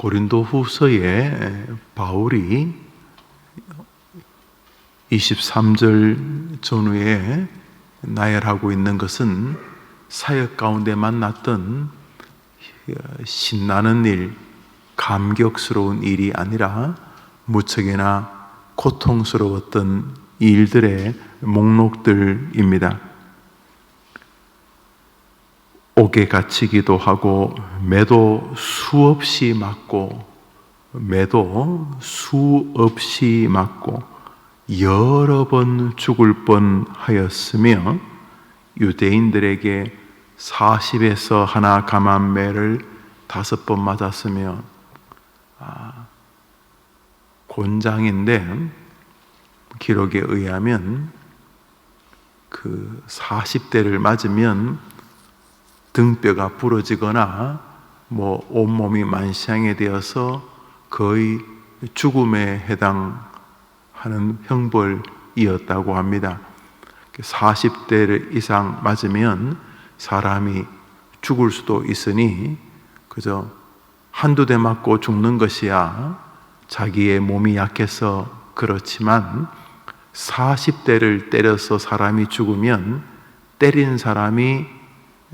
고린도후서에 바울이 23절 전후에 나열하고 있는 것은 사역 가운데 만났던 신나는 일, 감격스러운 일이 아니라 무척이나 고통스러웠던 일들의 목록들입니다. 옥에 갇히기도 하고, 매도 수없이 맞고, 여러 번 죽을 뻔 하였으며, 유대인들에게 40에서 하나 감한매를 5번 맞았으며, 곤장인데 기록에 의하면 그 40대를 맞으면 등뼈가 부러지거나 온몸이 만시하게 되어서 거의 죽음에 해당하는 형벌이었다고 합니다. 40대 이상 맞으면 사람이 죽을 수도 있으니 그저 한두 대 맞고 죽는 것이야 자기의 몸이 약해서 그렇지만, 40대를 때려서 사람이 죽으면 때린 사람이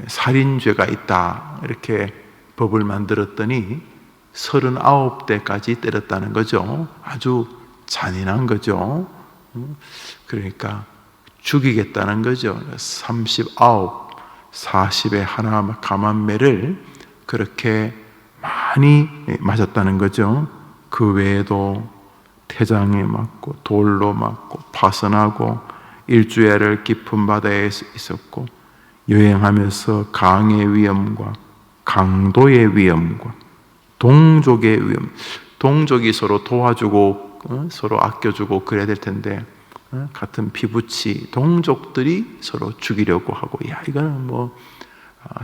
살인죄가 있다, 이렇게 법을 만들었더니 39대까지 때렸다는 거죠. 아주 잔인한 거죠. 그러니까 죽이겠다는 거죠. 39, 40에 하나 감한매를 그렇게 많이 맞았다는 거죠. 그 외에도 태장에 맞고, 돌로 맞고, 파선하고, 일주일을 깊은 바다에 있었고, 여행하면서 강의 위험과 강도의 위험과 동족의 위험, 동족이 서로 도와주고 서로 아껴주고 그래야 될 텐데, 같은 피부치 동족들이 서로 죽이려고 하고, 이거는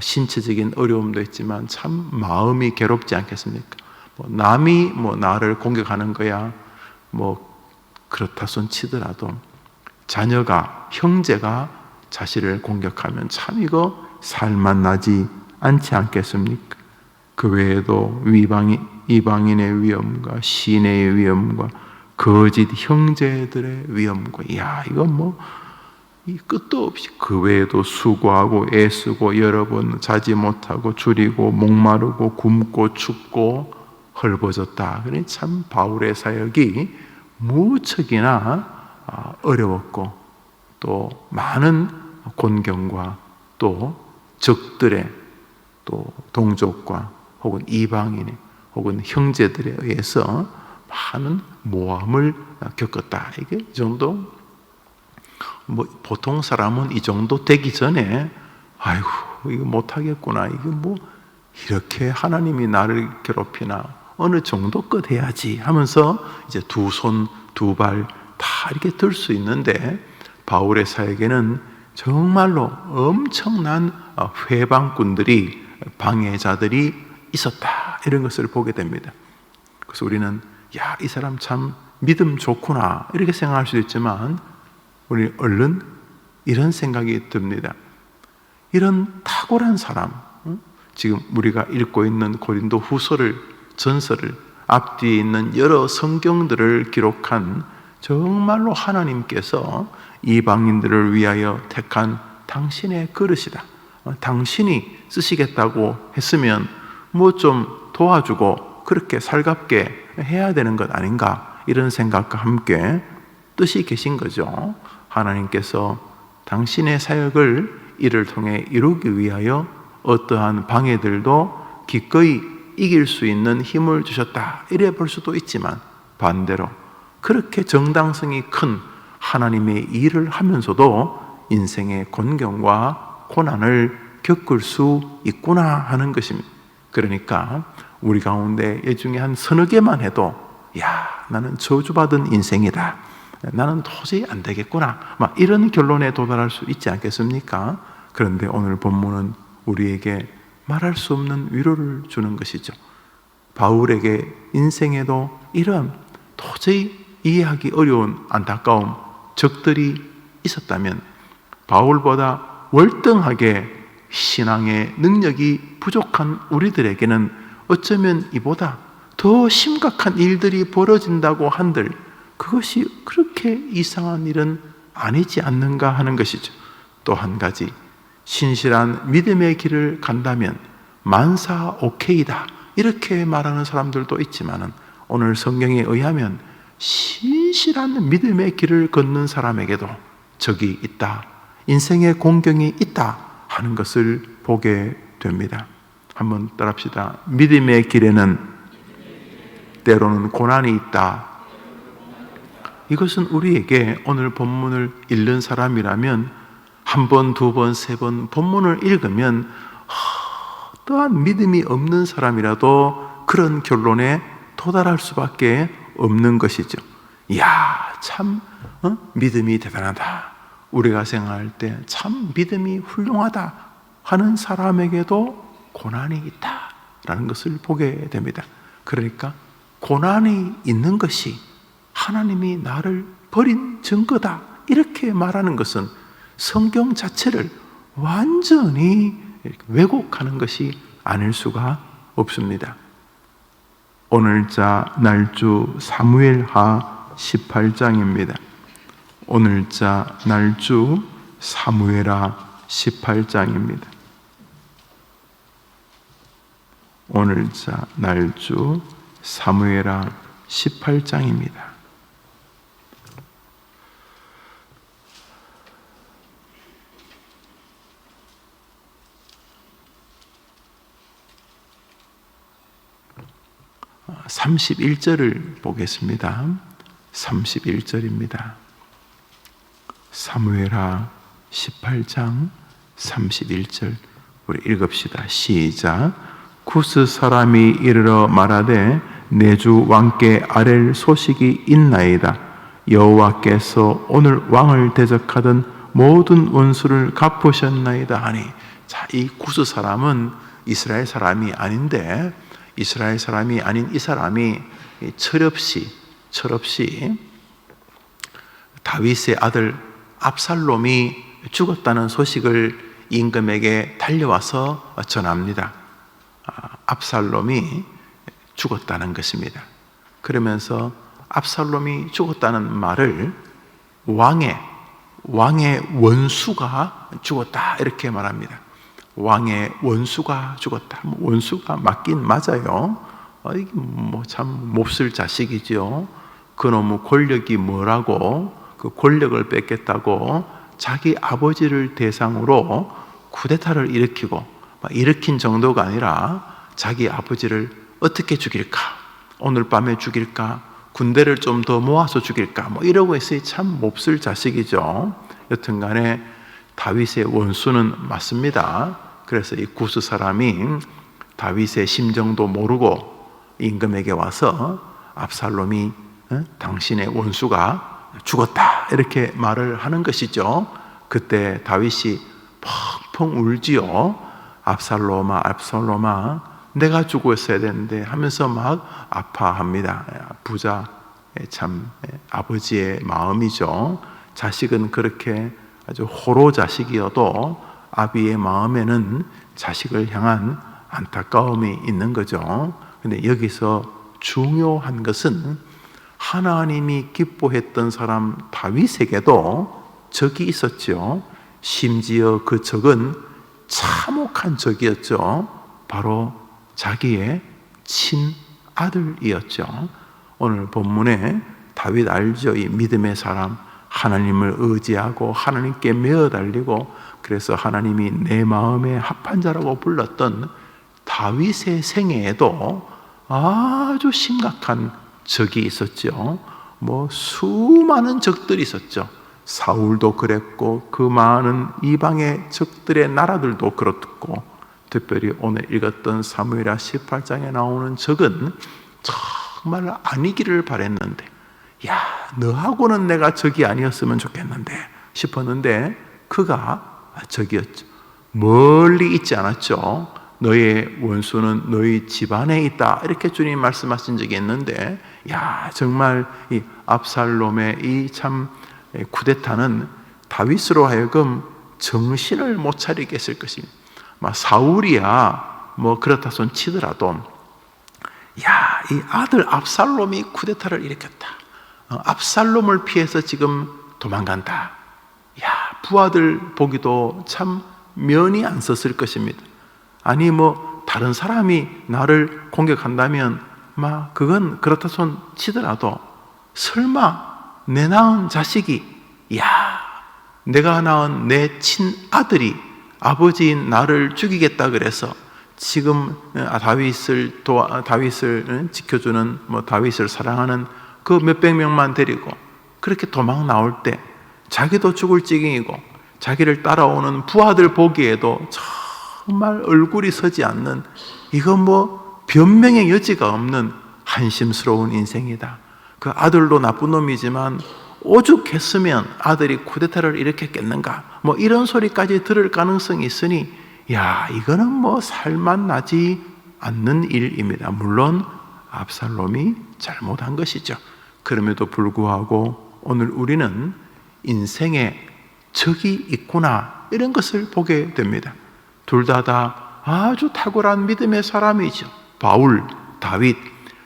신체적인 어려움도 있지만 참 마음이 괴롭지 않겠습니까? 남이 나를 공격하는 거야 그렇다 손 치더라도, 자녀가, 형제가 자신을 공격하면 참 이거 살만 나지 않지 않겠습니까? 그 외에도 이방인의 위험과 시내의 위험과 거짓 형제들의 위험과, 이건 이 끝도 없이, 그 외에도 수고하고 애쓰고 여러 번 자지 못하고 줄이고 목마르고 굶고 춥고 헐벗었다. 그러니 참 바울의 사역이 무척이나 어려웠고, 또 많은 곤경과 또 적들의, 또 동족과 혹은 이방인의 혹은 형제들에 의해서 많은 모함을 겪었다. 이게 이 정도, 보통 사람은 이 정도 되기 전에 아이고 이거 못하겠구나, 이거 이렇게 하나님이 나를 괴롭히나, 어느 정도 끝 해야지 하면서 이제 두 손 두 발 다 이렇게 들 수 있는데, 바울의 사역에는 정말로 엄청난 회방꾼들이, 방해자들이 있었다, 이런 것을 보게 됩니다. 그래서 우리는 이 사람 참 믿음 좋구나 이렇게 생각할 수도 있지만, 우리 얼른 이런 생각이 듭니다. 이런 탁월한 사람, 지금 우리가 읽고 있는 고린도 후서를, 전서를, 앞뒤에 있는 여러 성경들을 기록한 정말로 하나님께서 이방인들을 위하여 택한 당신의 그릇이다. 당신이 쓰시겠다고 했으면 좀 도와주고 그렇게 살갑게 해야 되는 것 아닌가, 이런 생각과 함께 뜻이 계신 거죠. 하나님께서 당신의 사역을 이를 통해 이루기 위하여 어떠한 방해들도 기꺼이 이길 수 있는 힘을 주셨다, 이래 볼 수도 있지만, 반대로 그렇게 정당성이 큰 하나님의 일을 하면서도 인생의 곤경과 고난을 겪을 수 있구나 하는 것입니다. 그러니까 우리 가운데 이 중에 한 서너 개만 해도 나는 저주받은 인생이다, 나는 도저히 안 되겠구나, 이런 결론에 도달할 수 있지 않겠습니까? 그런데 오늘 본문은 우리에게 말할 수 없는 위로를 주는 것이죠. 바울에게 인생에도 이런 도저히 이해하기 어려운 안타까움, 적들이 있었다면, 바울보다 월등하게 신앙의 능력이 부족한 우리들에게는 어쩌면 이보다 더 심각한 일들이 벌어진다고 한들 그것이 그렇게 이상한 일은 아니지 않는가 하는 것이죠. 또 한 가지, 신실한 믿음의 길을 간다면 만사 오케이다 이렇게 말하는 사람들도 있지만 오늘 성경에 의하면 신실한 믿음의 길을 걷는 사람에게도 적이 있다, 인생의 공경이 있다 하는 것을 보게 됩니다. 한번 따라합시다. 믿음의 길에는 때로는 고난이 있다. 이것은 우리에게 오늘 본문을 읽는 사람이라면 한 번, 두 번, 세 번 본문을 읽으면 어떠한 믿음이 없는 사람이라도 그런 결론에 도달할 수밖에 없는 것이죠. 이야, 참 믿음이 대단하다, 우리가 생각할 때 참 믿음이 훌륭하다 하는 사람에게도 고난이 있다라는 것을 보게 됩니다. 그러니까 고난이 있는 것이 하나님이 나를 버린 증거다 이렇게 말하는 것은 성경 자체를 완전히 왜곡하는 것이 아닐 수가 없습니다. 오늘자 날주 사무엘하 18장입니다. 오늘자 날주 사무엘하 18장입니다. 오늘자 날주 사무엘하 18장입니다. 어, 31절을 보겠습니다. 31절입니다. 사무엘하 18장 31절 우리 읽읍시다. 시작. 구스 사람이 이르러 말하되 내 주 왕께 아랠 소식이 있나이다. 여호와께서 오늘 왕을 대적하던 모든 원수를 갚으셨나이다 하니, 자, 이 구스 사람은 이스라엘 사람이 아닌데 이스라엘 사람이 아닌 이 사람이 철없이 다윗의 아들 압살롬이 죽었다는 소식을 임금에게 달려와서 전합니다. 압살롬이 죽었다는 것입니다. 그러면서 압살롬이 죽었다는 말을 왕의 원수가 죽었다 이렇게 말합니다. 왕의 원수가 죽었다. 원수가 맞긴 맞아요. 이게 뭐 참 몹쓸 자식이죠. 그놈의 권력이 뭐라고, 그 권력을 뺏겠다고 자기 아버지를 대상으로 쿠데타를 일으킨 정도가 아니라 자기 아버지를 어떻게 죽일까, 오늘 밤에 죽일까, 군대를 좀 더 모아서 죽일까, 뭐 이러고 있어요. 참 몹쓸 자식이죠. 여튼간에 다윗의 원수는 맞습니다. 그래서 이 구스 사람이 다윗의 심정도 모르고 임금에게 와서 압살롬이 당신의 원수가 죽었다 이렇게 말을 하는 것이죠. 그때 다윗이 펑펑 울지요. 압살롬아 내가 죽었어야 되는데 하면서 막 아파합니다. 부자 참 아버지의 마음이죠. 자식은 그렇게 아주 호로 자식이어도 아비의 마음에는 자식을 향한 안타까움이 있는 거죠. 근데 여기서 중요한 것은 하나님이 기뻐했던 사람 다윗에게도 적이 있었죠. 심지어 그 적은 참혹한 적이었죠. 바로 자기의 친아들이었죠. 오늘 본문에 다윗 알죠? 이 믿음의 사람, 하나님을 의지하고 하나님께 매어 달리고 그래서 하나님이 내 마음에 합한 자라고 불렀던 다윗의 생애에도 아주 심각한 적이 있었죠. 뭐 수많은 적들이 있었죠. 사울도 그랬고 그 많은 이방의 적들의 나라들도 그렇고, 특별히 오늘 읽었던 사무엘하 18장에 나오는 적은 정말 아니기를 바랬는데, 야, 너하고는 내가 적이 아니었으면 좋겠는데 싶었는데 그가 적이었죠. 멀리 있지 않았죠. 너의 원수는 너희 집안에 있다 이렇게 주님 말씀하신 적이 있는데, 야, 정말 이 압살롬의 이 참 쿠데타는 다윗으로 하여금 정신을 못 차리게 했을 것입니다. 사울이야 뭐 그렇다 손 치더라도 야, 이 아들 압살롬이 쿠데타를 일으켰다. 압살롬을 피해서 지금 도망간다. 야, 부하들 보기도 참 면이 안 썼을 것입니다. 아니 뭐 다른 사람이 나를 공격한다면 그건 그렇다 손 치더라도 설마 내 낳은 자식이, 야, 내가 낳은 내 친아들이 아버지인 나를 죽이겠다 그래서 지금 다윗을 지켜주는 다윗을 사랑하는 그 몇백 명만 데리고 그렇게 도망 나올 때 자기도 죽을 지경이고 자기를 따라오는 부하들 보기에도 정말 얼굴이 서지 않는, 이건 변명의 여지가 없는 한심스러운 인생이다. 그 아들도 나쁜 놈이지만 오죽했으면 아들이 쿠데타를 일으켰겠는가, 이런 소리까지 들을 가능성이 있으니 이거는 살만나지 않는 일입니다. 물론 압살롬이 잘못한 것이죠. 그럼에도 불구하고 오늘 우리는 인생에 적이 있구나, 이런 것을 보게 됩니다. 둘 다 아주 탁월한 믿음의 사람이죠. 바울, 다윗,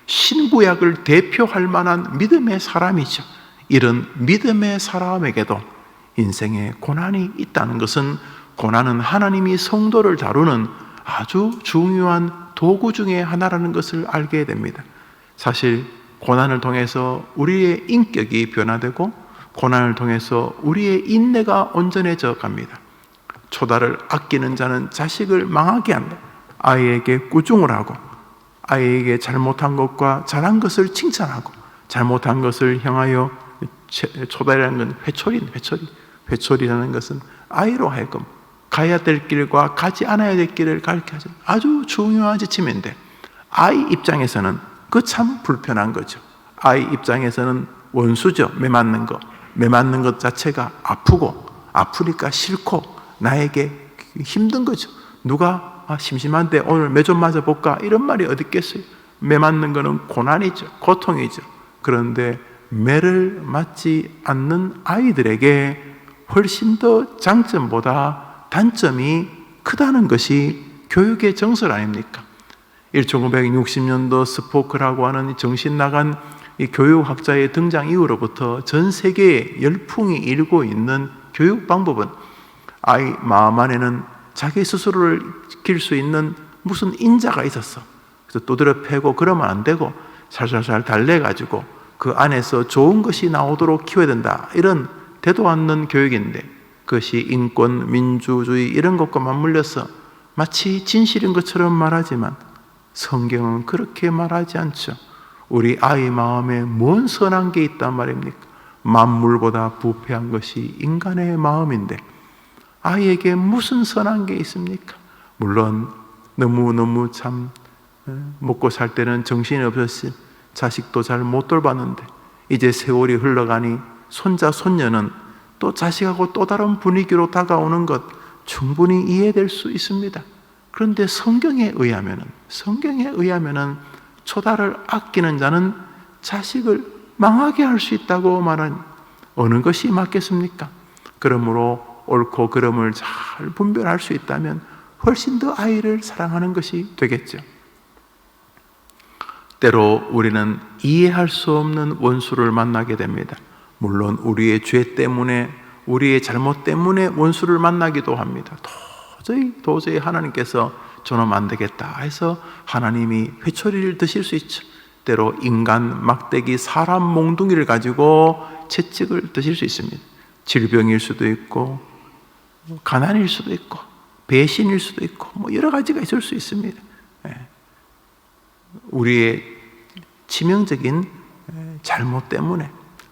신구약을 대표할 만한 믿음의 사람이죠. 이런 믿음의 사람에게도 인생에 고난이 있다는 것은, 고난은 하나님이 성도를 다루는 아주 중요한 도구 중에 하나라는 것을 알게 됩니다. 사실 고난을 통해서 우리의 인격이 변화되고 고난을 통해서 우리의 인내가 온전해져 갑니다. 초다를 아끼는 자는 자식을 망하게 한다. 아이에게 꾸중을 하고 아이에게 잘못한 것과 잘한 것을 칭찬하고 잘못한 것을 향하여, 초다라는 건 회초리라는 것은 아이로 하여금 가야 될 길과 가지 않아야 될 길을 가르쳐주는 아주 중요한 지침인데, 아이 입장에서는 그 참 불편한 거죠. 아이 입장에서는 원수죠. 매 맞는 것 자체가 아프니까 싫고 나에게 힘든 거죠. 누가 심심한데 오늘 매 좀 맞아볼까, 이런 말이 어디 있겠어요. 매 맞는 거는 고난이죠. 고통이죠. 그런데 매를 맞지 않는 아이들에게 훨씬 더 장점보다 단점이 크다는 것이 교육의 정설 아닙니까? 1960년도 스포크라고 하는 정신 나간 이 교육학자의 등장 이후로부터 전 세계에 열풍이 일고 있는 교육 방법은, 아이 마음 안에는 자기 스스로를 지킬 수 있는 무슨 인자가 있었어. 그래서 두드려 패고 그러면 안 되고 살살살 달래가지고 그 안에서 좋은 것이 나오도록 키워야 된다. 이런 되도 않는 교육인데, 그것이 인권, 민주주의 이런 것과 맞물려서 마치 진실인 것처럼 말하지만 성경은 그렇게 말하지 않죠. 우리 아이 마음에 뭔 선한 게 있단 말입니까? 만물보다 부패한 것이 인간의 마음인데 아이에게 무슨 선한 게 있습니까? 물론 너무 참 먹고 살 때는 정신이 없었지 자식도 잘 못 돌봤는데 이제 세월이 흘러가니 손자 손녀는 또 자식하고 또 다른 분위기로 다가오는 것 충분히 이해될 수 있습니다. 그런데 성경에 의하면은 초다를 아끼는 자는 자식을 망하게 할 수 있다고 말하는, 어느 것이 맞겠습니까? 그러므로 옳고 그름을 잘 분별할 수 있다면 훨씬 더 아이를 사랑하는 것이 되겠죠. 때로 우리는 이해할 수 없는 원수를 만나게 됩니다. 물론 우리의 죄 때문에, 우리의 잘못 때문에 원수를 만나기도 합니다. 도저히 하나님께서 저놈 안 되겠다 해서 하나님이 회초리를 드실 수 있죠. 때로 인간 막대기 사람 몽둥이를 가지고 채찍을 드실 수 있습니다. 질병일 수도 있고 가난일 수도 있고 배신일 수도 있고 여러 가지가 있을 수 있습니다. 우리의 치명적인 잘못 때문에,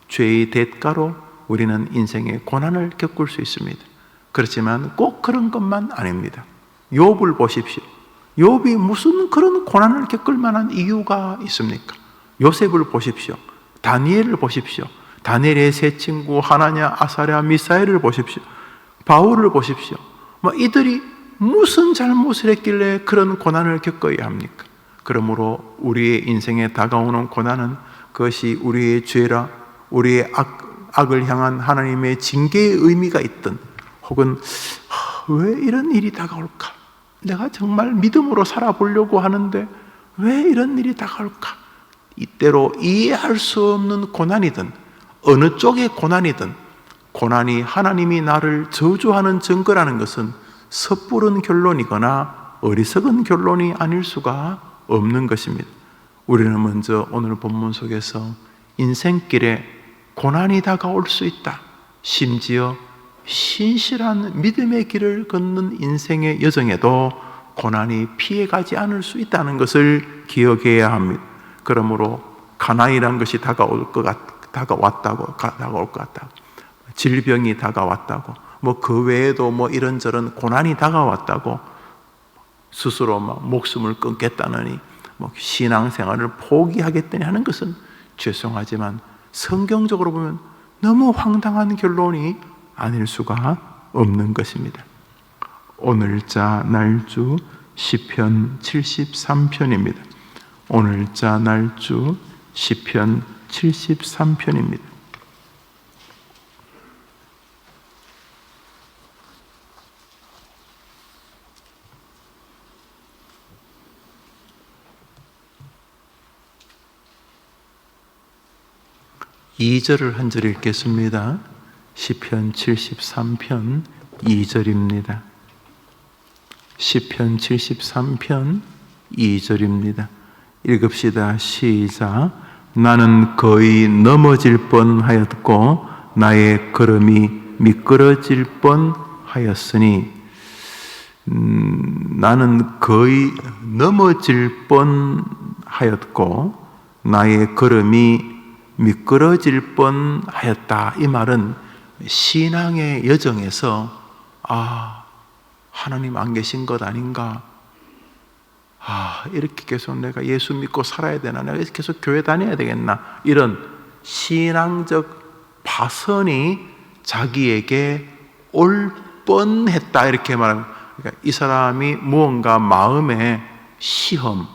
죄의 대가로 우리는 인생의 고난을 겪을 수 있습니다. 그렇지만 꼭 그런 것만 아닙니다. 욥을 보십시오. 욥이 무슨 그런 고난을 겪을 만한 이유가 있습니까? 요셉을 보십시오. 다니엘을 보십시오. 다니엘의 세 친구 하나냐, 아사랴, 미사엘을 보십시오. 바울을 보십시오. 이들이 무슨 잘못을 했길래 그런 고난을 겪어야 합니까? 그러므로 우리의 인생에 다가오는 고난은 그것이 우리의 죄라, 우리의 악을 향한 하나님의 징계의 의미가 있든, 혹은 왜 이런 일이 다가올까? 내가 정말 믿음으로 살아보려고 하는데 왜 이런 일이 다가올까? 이때로 이해할 수 없는 고난이든 어느 쪽의 고난이든 고난이 하나님이 나를 저주하는 증거라는 것은 섣부른 결론이거나 어리석은 결론이 아닐 수가 없는 것입니다. 우리는 먼저 오늘 본문 속에서 인생길에 고난이 다가올 수 있다. 심지어 신실한 믿음의 길을 걷는 인생의 여정에도 고난이 피해가지 않을 수 있다는 것을 기억해야 합니다. 그러므로 가난이란 것이 다가올 것 같다고, 질병이 다가왔다고, 그 외에도 이런저런 고난이 다가왔다고 스스로 목숨을 끊겠다느니 신앙생활을 포기하겠다니 하는 것은 죄송하지만 성경적으로 보면 너무 황당한 결론이 아닐 수가 없는 것입니다. 오늘자 날주 시편 73편입니다. 오늘자 날주 시편 73편입니다. 이 절을 한 절 읽겠습니다. 시편 73편 2절입니다. 시편 73편 2절입니다. 읽읍시다. 시작. 나는 거의 넘어질 뻔하였고 나의 걸음이 미끄러질 뻔하였으니, 나는 거의 넘어질 뻔하였고 나의 걸음이 미끄러질 뻔하였다. 이 말은 신앙의 여정에서 하나님 안 계신 것 아닌가, 이렇게 계속 내가 예수 믿고 살아야 되나, 내가 계속 교회 다녀야 되겠나, 이런 신앙적 파선이 자기에게 올 뻔했다 이렇게 말합니다. 그러니까 이 사람이 무언가 마음의 시험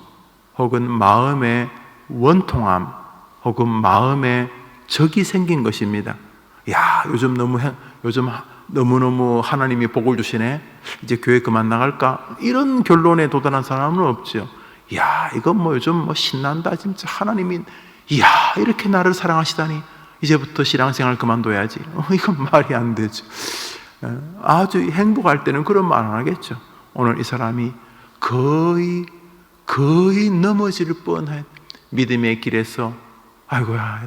혹은 마음의 원통함 혹은 마음에 적이 생긴 것입니다. 요즘 너무너무 하나님이 복을 주시네, 이제 교회 그만 나갈까, 이런 결론에 도달한 사람은 없죠. 이건 요즘 신난다, 진짜 하나님이 이렇게 나를 사랑하시다니 이제부터 신앙생활 그만둬야지. 이건 말이 안 되죠. 아주 행복할 때는 그런 말 안 하겠죠. 오늘 이 사람이 거의 넘어질 뻔한 믿음의 길에서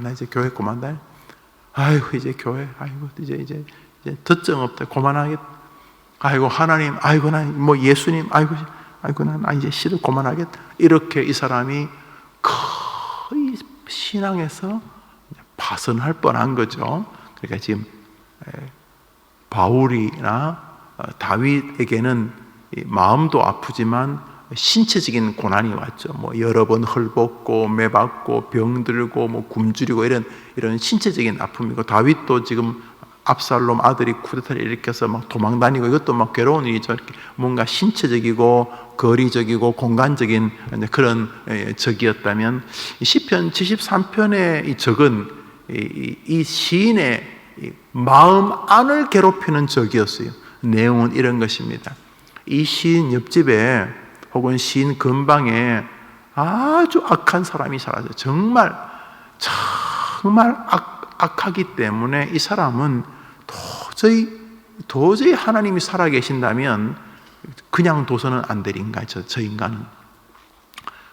나 이제 교회 그만다. 이제 교회, 이제 덧정 없다. 그만하겠다. 하나님, 난 예수님, 난 이제 시도 그만하겠다. 이렇게 이 사람이 거의 신앙에서 파선할 뻔한 거죠. 그러니까 지금 바울이나 다윗에게는 마음도 아프지만 신체적인 고난이 왔죠. 여러 번 헐벗고 매받고 병들고 굶주리고 이런 신체적인 아픔이고, 다윗도 지금 압살롬 아들이 쿠데타를 일으켜서 도망다니고, 이것도 괴로운 일이죠. 이렇게 뭔가 신체적이고 거리적이고 공간적인 그런 적이었다면, 시편 73편의 이 적은 이 시인의 마음 안을 괴롭히는 적이었어요. 내용은 이런 것입니다. 이 시인 옆집에 혹은 시인 근방에 아주 악한 사람이 살아요. 정말 악하기 때문에 이 사람은 도저히 하나님이 살아계신다면 그냥 둬서는 안 될 인간이죠. 저 인간은.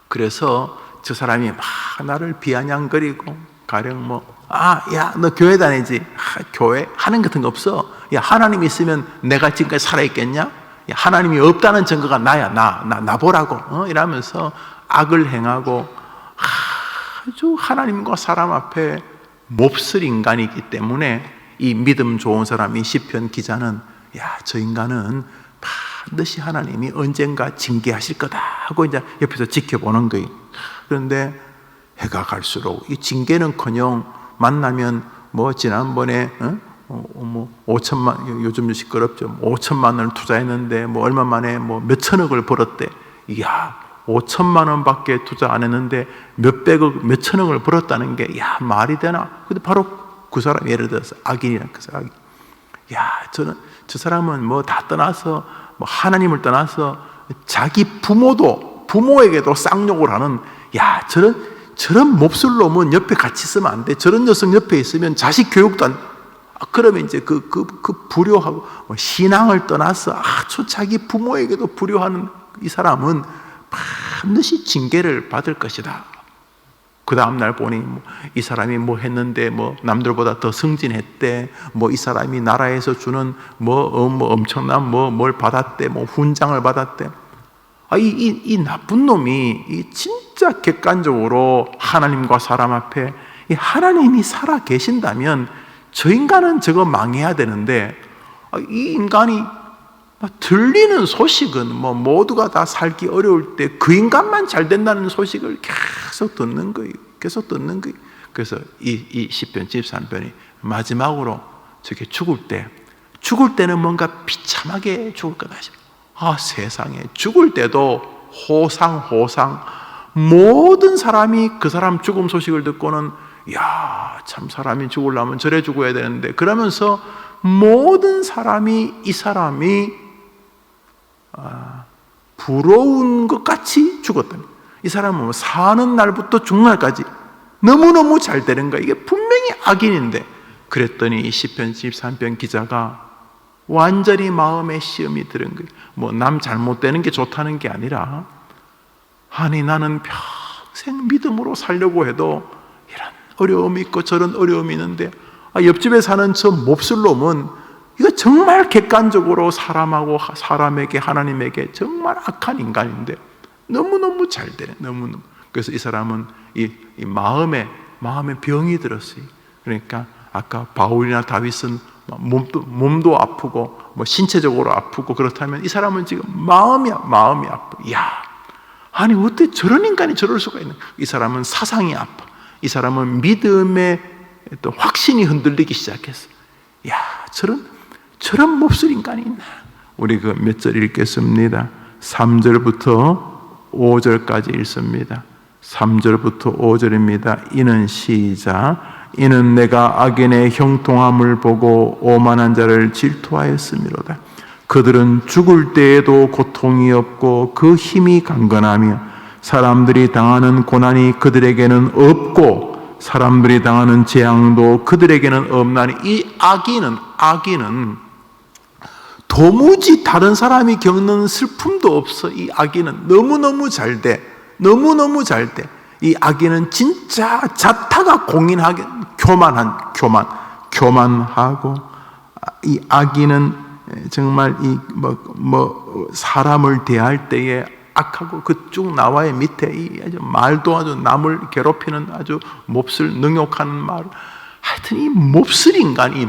그래서 저 사람이 막 나를 비아냥거리고, 가령 너 교회 다니지? 교회 하는 같은 거 없어. 하나님 있으면 내가 지금까지 살아있겠냐? 하나님이 없다는 증거가 나야. 나 보라고. 이러면서 악을 행하고 아주 하나님과 사람 앞에 몹쓸 인간이기 때문에 이 믿음 좋은 사람, 이 시편 기자는 저 인간은 반드시 하나님이 언젠가 징계하실 거다 하고 이제 옆에서 지켜보는 거예요. 그런데 해가 갈수록 이 징계는커녕 만나면 지난번에 5천만, 요즘 시끄럽죠. 5천만 원을 투자했는데 얼마 만에 몇천억을 벌었대. 5천만 원밖에 투자 안 했는데 몇백억, 몇천억을 벌었다는 게 말이 되나? 근데 바로 그 사람, 예를 들어서 악인이란 그 사람. 저 사람은 다 떠나서 하나님을 떠나서 자기 부모도 부모에게도 쌍욕을 하는, 야, 저런 몹쓸 놈은 옆에 같이 있으면 안 돼. 저런 녀석 옆에 있으면 자식 교육도 안, 그러면 이제 그 불효하고, 신앙을 떠나서 아주 자기 부모에게도 불효하는 이 사람은 반드시 징계를 받을 것이다. 그 다음날 보니 이 사람이 뭐 했는데 남들보다 더 승진했대, 이 사람이 나라에서 주는 엄청난 뭘 받았대, 훈장을 받았대. 이 나쁜 놈이 진짜 객관적으로 하나님과 사람 앞에 하나님이 살아 계신다면 저 인간은 저거 망해야 되는데, 이 인간이 들리는 소식은 모두가 다 살기 어려울 때 그 인간만 잘 된다는 소식을 계속 듣는 거예요. 계속 듣는 거예요. 그래서 이 시편 73편이 마지막으로 저게 죽을 때는 뭔가 비참하게 죽을 거다. 세상에 죽을 때도 호상 모든 사람이 그 사람 죽음 소식을 듣고는, 야, 참 사람이 죽으려면 저래 죽어야 되는데, 그러면서 모든 사람이 이 사람이 부러운 것 같이 죽었다. 이 사람은 사는 날부터 죽는 날까지 너무너무 잘 되는 거야. 이게 분명히 악인인데, 그랬더니 이 시편 13편 기자가 완전히 마음에 시험이 들은 거예요. 남 잘못되는 게 좋다는 게 아니라, 아니 나는 평생 믿음으로 살려고 해도 이런 어려움이 있고 저런 어려움이 있는데, 옆집에 사는 저 몹쓸 놈은 이거 정말 객관적으로 사람에게 하나님에게 정말 악한 인간인데 너무너무 잘 되네. 너무너무. 그래서 이 사람은 이 마음에 병이 들었어요. 그러니까 아까 바울이나 다윗은 몸도 아프고 신체적으로 아프고 그렇다면, 이 사람은 지금 마음이 아프. 야, 아니 어떻게 저런 인간이 저럴 수가 있는? 이 사람은 사상이 아파. 이 사람은 믿음의 또 확신이 흔들리기 시작했어. 야, 저런 몹쓸 인간이 있나? 우리 몇 절 읽겠습니다. 3절부터 5절까지 읽습니다. 3절부터 5절입니다. 이는 시작. 이는 내가 악인의 형통함을 보고 오만한 자를 질투하였음이로다. 그들은 죽을 때에도 고통이 없고 그 힘이 강건하며 사람들이 당하는 고난이 그들에게는 없고 사람들이 당하는 재앙도 그들에게는 없나니. 이 악인은 도무지 다른 사람이 겪는 슬픔도 없어. 이 악인은 너무너무 잘 돼. 너무너무 잘 돼. 이 악인은 진짜 자타가 공인하게 교만하고, 이 악인은 정말 사람을 대할 때에 악하고, 그쪽 나와의 밑에 아주 말도 아주 남을 괴롭히는 아주 몹쓸 능욕하는 말. 하여튼 이 몹쓸 인간이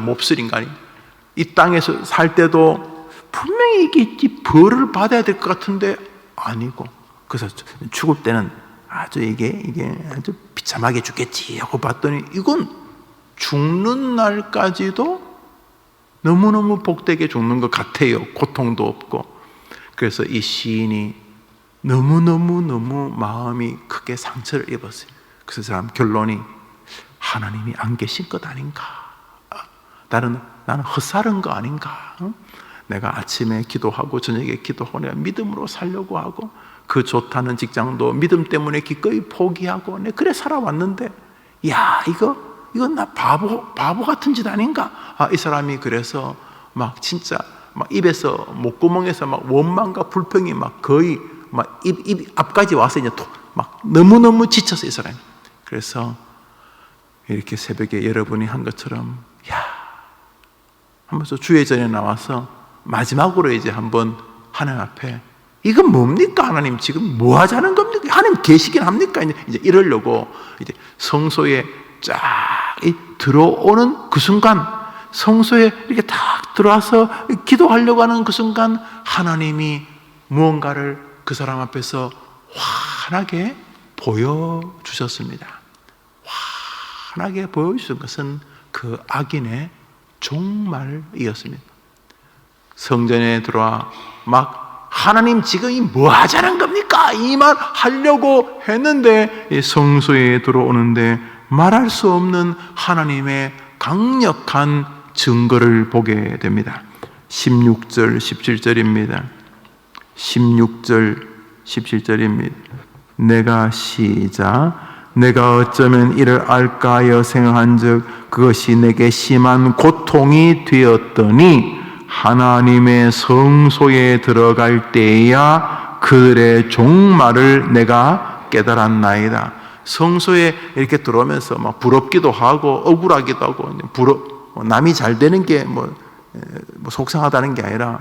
이 땅에서 살 때도 분명히 이게 벌을 받아야 될 것 같은데 아니고, 그래서 죽을 때는 아주 이게 아주 비참하게 죽겠지 하고 봤더니 이건 죽는 날까지도 너무너무 복되게 죽는 것 같아요. 고통도 없고. 그래서 이 시인이 너무 마음이 크게 상처를 입었어요. 그래서 사람 결론이, 하나님이 안 계신 것 아닌가? 나는 헛살은 거 아닌가? 내가 아침에 기도하고 저녁에 기도하고 내가 믿음으로 살려고 하고 그 좋다는 직장도 믿음 때문에 기꺼이 포기하고 내가 그래 살아왔는데, 야, 이건 나 바보 같은 짓 아닌가? 이 사람이 그래서 진짜 입에서 목구멍에서 원망과 불평이 거의 입 앞까지 와서 이제 너무너무 지쳤어요, 이 사람이. 그래서 이렇게 새벽에 여러분이 한 것처럼, 야, 하면서 주의 전에 나와서 마지막으로 이제 한번 하나님 앞에, 이건 뭡니까? 하나님 지금 뭐 하자는 겁니까? 하나님 계시긴 합니까? 이제 이러려고 이제 성소에 쫙 들어오는 그 순간, 성소에 이렇게 딱 들어와서 기도하려고 하는 그 순간, 하나님이 무언가를 그 사람 앞에서 환하게 보여주셨습니다. 환하게 보여주신 것은 그 악인의 종말이었습니다. 성전에 들어와 하나님 지금 뭐 하자는 겁니까? 이 말 하려고 했는데, 성소에 들어오는데 말할 수 없는 하나님의 강력한 증거를 보게 됩니다. 16절 17절입니다 16절 17절입니다. 내가 내가 어쩌면 이를 알까 하여 생각한즉 그것이 내게 심한 고통이 되었더니 하나님의 성소에 들어갈 때에야 그들의 종말을 내가 깨달았나이다. 성소에 이렇게 들어오면서 막 부럽기도 하고 억울하기도 하고 남이 잘 되는 게 속상하다는 게 아니라,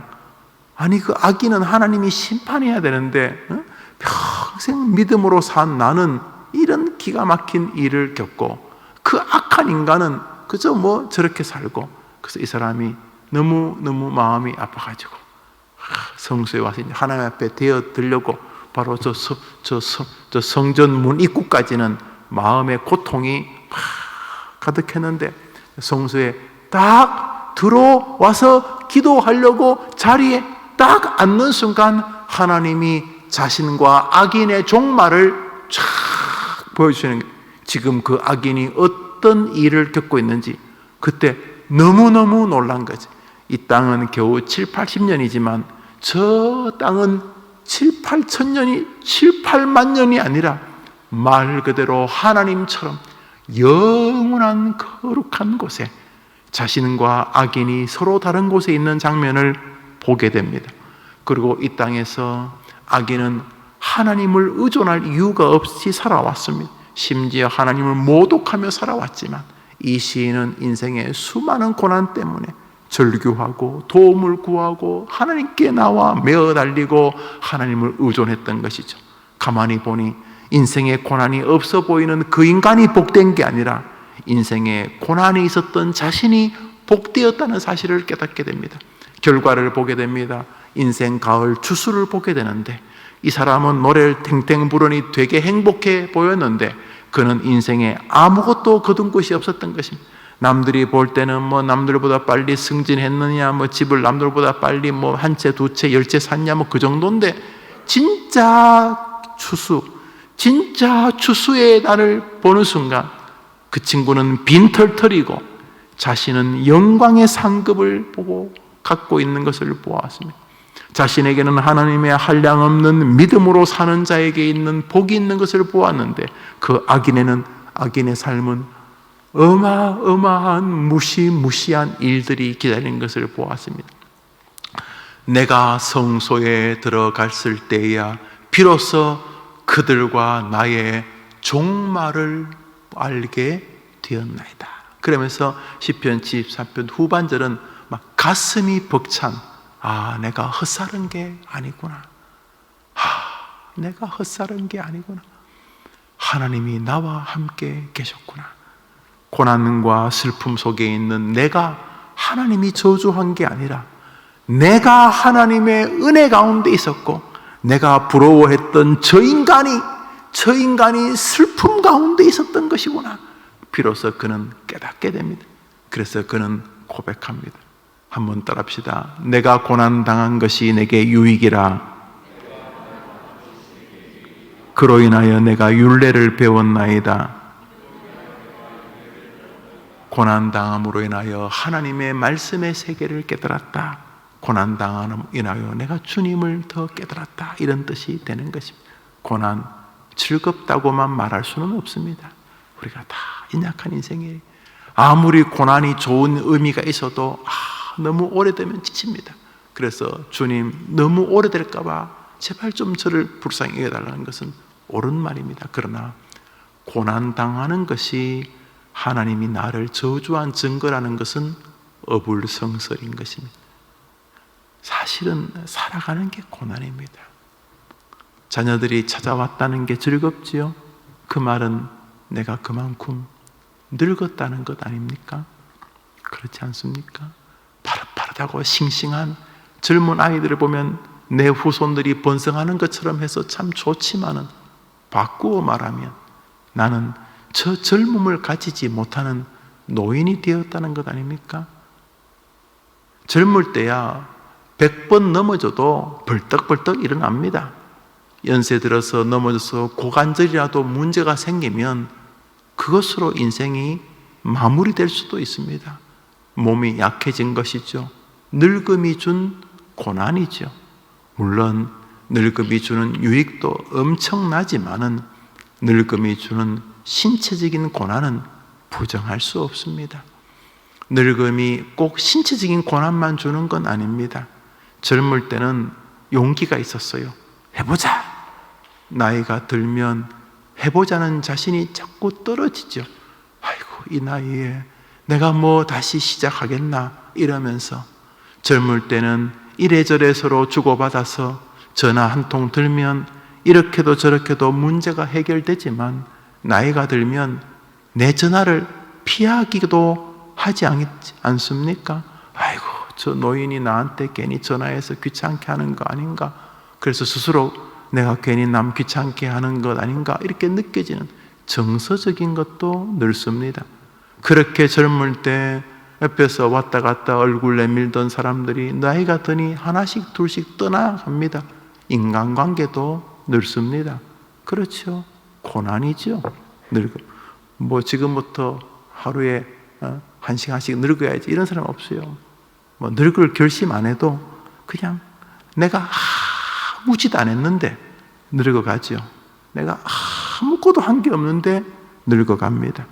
아니 그 악인은 하나님이 심판해야 되는데 평생 믿음으로 산 나는 이런 기가 막힌 일을 겪고, 그 악한 인간은 그저 저렇게 살고, 그래서 이 사람이 너무 마음이 아파가지고 성소에 와서 하나님 앞에 되어들려고 바로 저 성전 문 입구까지는 마음의 고통이 막 가득했는데, 성소에 딱 들어와서 기도하려고 자리에 딱 앉는 순간 하나님이 자신과 악인의 종말을 쫙 보여주시는 거예요. 지금 그 악인이 어떤 일을 겪고 있는지. 그때 너무너무 놀란 거지. 이 땅은 겨우 7, 80년이지만 저 땅은 7, 8만 년이 아니라 말 그대로 하나님처럼 영원한 거룩한 곳에 자신과 악인이 서로 다른 곳에 있는 장면을 보게 됩니다. 그리고 이 땅에서 악인은 하나님을 의존할 이유가 없이 살아왔습니다. 심지어 하나님을 모독하며 살아왔지만 이 시인은 인생의 수많은 고난 때문에 절규하고 도움을 구하고 하나님께 나와 메어 달리고 하나님을 의존했던 것이죠. 가만히 보니 인생의 고난이 없어 보이는 그 인간이 복된 게 아니라 인생에 고난이 있었던 자신이 복되었다는 사실을 깨닫게 됩니다. 결과를 보게 됩니다. 인생 가을 추수를 보게 되는데, 이 사람은 노래를 탱탱 부르니 되게 행복해 보였는데 그는 인생에 아무것도 거둔 것이 없었던 것입니다. 남들이 볼 때는 남들보다 빨리 승진했느냐, 집을 남들보다 빨리 한 채, 두 채, 10채 샀냐, 그 정도인데, 진짜 추수의 날을 보는 순간 그 친구는 빈털털이고 자신은 영광의 상급을 보고 갖고 있는 것을 보았습니다. 자신에게는 하나님의 한량없는 믿음으로 사는 자에게 있는 복이 있는 것을 보았는데, 그 악인의 삶은 어마어마한 무시무시한 일들이 기다리는 것을 보았습니다. 내가 성소에 들어갔을 때야 비로소 그들과 나의 종말을 알게 되었나이다. 그러면서 시편 74편 후반절은 막 가슴이 벅찬, 내가 헛살은 게 아니구나. 내가 헛살은 게 아니구나. 하나님이 나와 함께 계셨구나. 고난과 슬픔 속에 있는 내가 하나님이 저주한 게 아니라 내가 하나님의 은혜 가운데 있었고, 내가 부러워했던 저 인간이 슬픔 가운데 있었던 것이구나. 비로소 그는 깨닫게 됩니다. 그래서 그는 고백합니다. 한번 따라합시다. 내가 고난당한 것이 내게 유익이라. 그로 인하여 내가 율례를 배웠나이다. 고난당함으로 인하여 하나님의 말씀의 세계를 깨달았다. 고난당함으로 인하여 내가 주님을 더 깨달았다. 이런 뜻이 되는 것입니다. 고난, 즐겁다고만 말할 수는 없습니다. 우리가 다 인약한 인생에 아무리 고난이 좋은 의미가 있어도 너무 오래되면 지칩니다. 그래서 주님, 너무 오래될까 봐 제발 좀 저를 불쌍히 여겨달라는 것은 옳은 말입니다. 그러나 고난당하는 것이 하나님이 나를 저주한 증거라는 것은 어불성설인 것입니다. 사실은 살아가는 게 고난입니다. 자녀들이 찾아왔다는 게 즐겁지요? 그 말은 내가 그만큼 늙었다는 것 아닙니까? 그렇지 않습니까? 파릇파릇하고 싱싱한 젊은 아이들을 보면 내 후손들이 번성하는 것처럼 해서 참 좋지만은, 바꾸어 말하면 나는 저 젊음을 가지지 못하는 노인이 되었다는 것 아닙니까? 젊을 때야 100번 넘어져도 벌떡벌떡 일어납니다. 연세 들어서 넘어져서 고관절이라도 문제가 생기면 그것으로 인생이 마무리될 수도 있습니다. 몸이 약해진 것이죠. 늙음이 준 고난이죠. 물론 늙음이 주는 유익도 엄청나지만은 늙음이 주는 신체적인 고난은 부정할 수 없습니다. 늙음이 꼭 신체적인 고난만 주는 건 아닙니다. 젊을 때는 용기가 있었어요. 해보자. 나이가 들면 해보자는 자신이 자꾸 떨어지죠. 아이고, 이 나이에 내가 뭐 다시 시작하겠나 이러면서 젊을 때는 이래저래 서로 주고받아서 전화 한 통 들면 이렇게도 저렇게도 문제가 해결되지만 나이가 들면 내 전화를 피하기도 하지 않습니까? 아이고, 저 노인이 나한테 괜히 전화해서 귀찮게 하는 거 아닌가? 그래서 스스로 내가 괜히 남 귀찮게 하는 것 아닌가? 이렇게 느껴지는 정서적인 것도 늙습니다. 그렇게 젊을 때 옆에서 왔다 갔다 얼굴 내밀던 사람들이 나이가 드니 하나씩 둘씩 떠나갑니다. 인간관계도 늙습니다. 그렇죠. 고난이죠. 뭐 지금부터 하루에 1시간씩 늙어야지 이런 사람 없어요. 뭐 늙을 결심 안 해도 그냥 내가 아무 짓 안 했는데 늙어가죠. 내가 아무것도 한 게 없는데 늙어갑니다.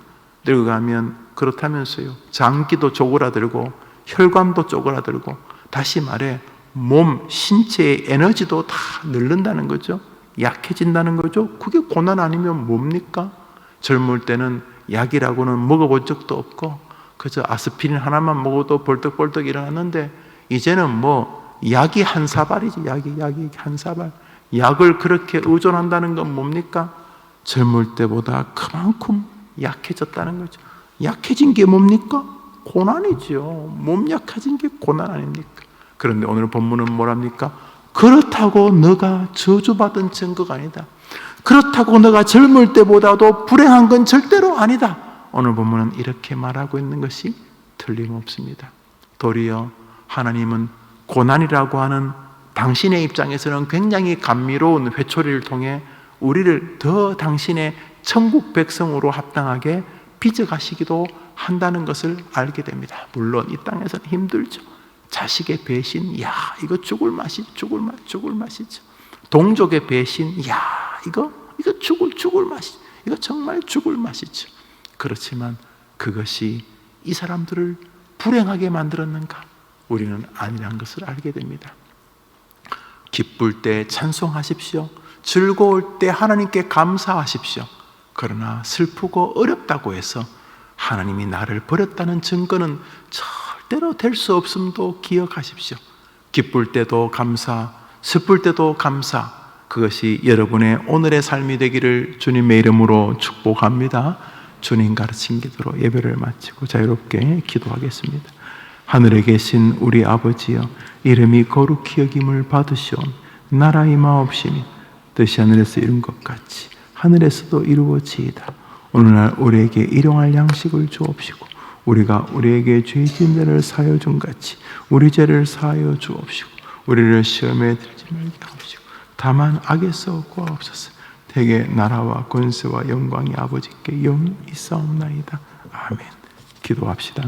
늙어가면 그렇다면서요. 장기도 쪼그라들고 혈관도 쪼그라들고 다시 말해 몸, 신체의 에너지도 다 늙는다는 거죠. 약해진다는 거죠. 그게 고난 아니면 뭡니까? 젊을 때는 약이라고는 먹어본 적도 없고 그저 아스피린 하나만 먹어도 벌떡벌떡 일어났는데 이제는 뭐 약이 한 사발이지. 약이 한 사발. 약을 그렇게 의존한다는 건 뭡니까? 젊을 때보다 그만큼 약해졌다는 거죠. 약해진 게 뭡니까? 고난이죠. 몸 약해진 게 고난 아닙니까? 그런데 오늘 본문은 뭐랍니까? 그렇다고 너가 저주받은 증거가 아니다. 그렇다고 너가 젊을 때보다도 불행한 건 절대로 아니다. 오늘 본문은 이렇게 말하고 있는 것이 틀림없습니다. 도리어 하나님은 고난이라고 하는 당신의 입장에서는 굉장히 감미로운 회초리를 통해 우리를 더 당신의 천국 백성으로 합당하게 빚어가시기도 한다는 것을 알게 됩니다. 물론 이 땅에서는 힘들죠. 자식의 배신, 야 이거 죽을 맛이죠. 동족의 배신, 야 이거 죽을 맛이죠. 이거 정말 죽을 맛이죠. 그렇지만 그것이 이 사람들을 불행하게 만들었는가? 우리는 아니란 것을 알게 됩니다. 기쁠 때 찬송하십시오. 즐거울 때 하나님께 감사하십시오. 그러나 슬프고 어렵다고 해서 하나님이 나를 버렸다는 증거는 절대로 될 수 없음도 기억하십시오. 기쁠 때도 감사, 슬플 때도 감사, 그것이 여러분의 오늘의 삶이 되기를 주님의 이름으로 축복합니다. 주님 가르친 기도로 예배를 마치고 자유롭게 기도하겠습니다. 하늘에 계신 우리 아버지여, 이름이 거룩히 여김을 받으시온 나라 임하옵시며 뜻이 하늘에서 이룬 것 같이 하늘에서도 이루어지이다. 오늘날 우리에게 일용할 양식을 주옵시고 우리가 우리에게 죄 지은 자를 사하여 준 같이 우리 죄를 사하여 주옵시고 우리를 시험에 들지 말게 하옵시고 다만 악에서 구하옵소서. 대개 나라와 권세와 영광이 아버지께 영원히 있사옵나이다. 아멘. 기도합시다.